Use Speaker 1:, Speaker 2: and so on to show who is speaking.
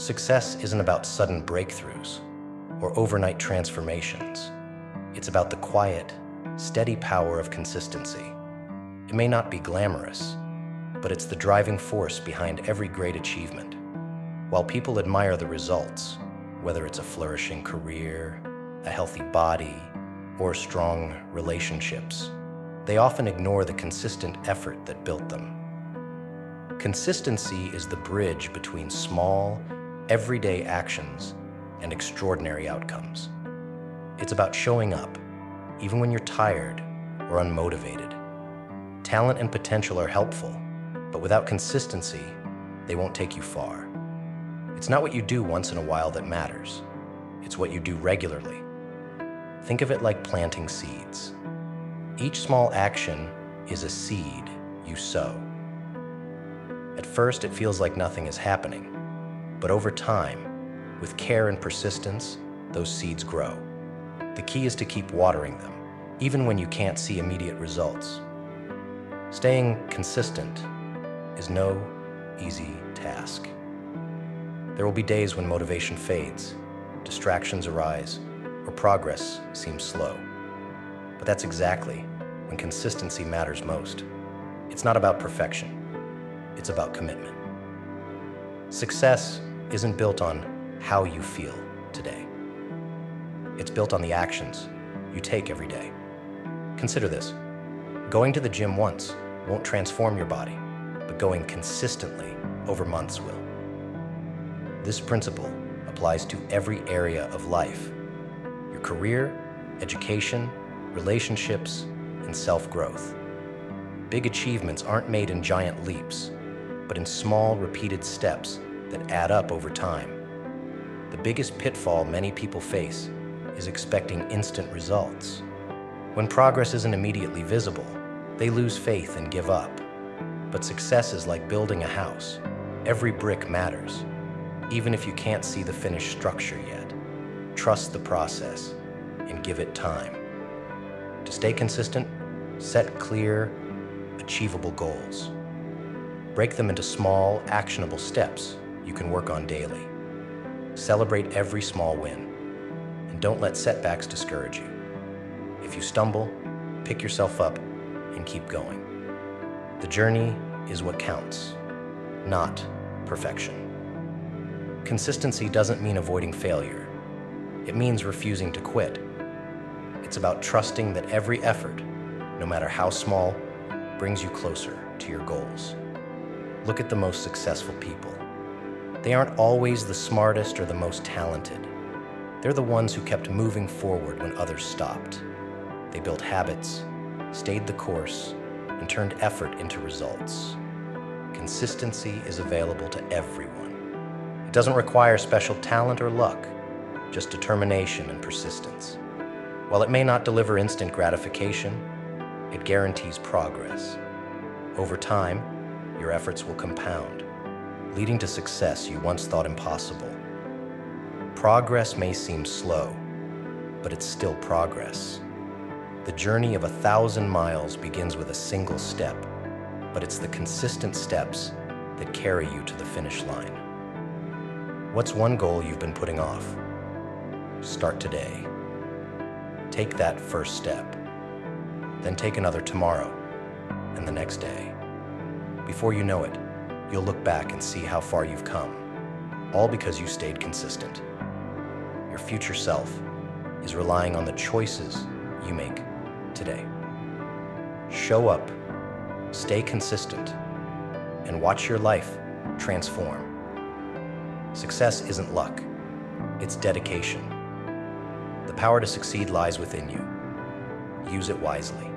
Speaker 1: Success isn't about sudden breakthroughs or overnight transformations. It's about the quiet, steady power of consistency. It may not be glamorous, but it's the driving force behind every great achievement. While people admire the results, whether it's a flourishing career, a healthy body, or strong relationships, they often ignore the consistent effort that built them. Consistency is the bridge between small, everyday actions and extraordinary outcomes. It's about showing up, even when you're tired or unmotivated. Talent and potential are helpful, but without consistency, they won't take you far. It's not what you do once in a while that matters. It's what you do regularly. Think of it like planting seeds. Each small action is a seed you sow. At first, it feels like nothing is happening, but over time, with care and persistence, those seeds grow. The key is to keep watering them, even when you can't see immediate results. Staying consistent is no easy task. There will be days when motivation fades, distractions arise, or progress seems slow. But that's exactly when consistency matters most. It's not about perfection. It's about commitment. Success isn't built on how you feel today. It's built on the actions you take every day. Consider this. Going to the gym once won't transform your body, but going consistently over months will. This principle applies to every area of life: your career, education, relationships, and self-growth. Big achievements aren't made in giant leaps, but in small, repeated steps that add up over time. The biggest pitfall many people face is expecting instant results. When progress isn't immediately visible, they lose faith and give up. But success is like building a house. Every brick matters, even if you can't see the finished structure yet. Trust the process and give it time. To stay consistent, set clear, achievable goals. Break them into small, actionable steps you can work on daily. Celebrate every small win, and don't let setbacks discourage you. If you stumble, pick yourself up and keep going. The journey is what counts, not perfection. Consistency doesn't mean avoiding failure. It means refusing to quit. It's about trusting that every effort, no matter how small, brings you closer to your goals. Look at the most successful people. They aren't always the smartest or the most talented. They're the ones who kept moving forward when others stopped. They built habits, stayed the course, and turned effort into results. Consistency is available to everyone. It doesn't require special talent or luck, just determination and persistence. While it may not deliver instant gratification, it guarantees progress. Over time, your efforts will compound, leading to success you once thought impossible. Progress may seem slow, but it's still progress. The journey of 1,000 miles begins with a single step, but it's the consistent steps that carry you to the finish line. What's one goal you've been putting off? Start today. Take that first step. Then take another tomorrow and the next day. Before you know it, you'll look back and see how far you've come, all because you stayed consistent. Your future self is relying on the choices you make today. Show up, stay consistent, and watch your life transform. Success isn't luck, it's dedication. The power to succeed lies within you. Use it wisely.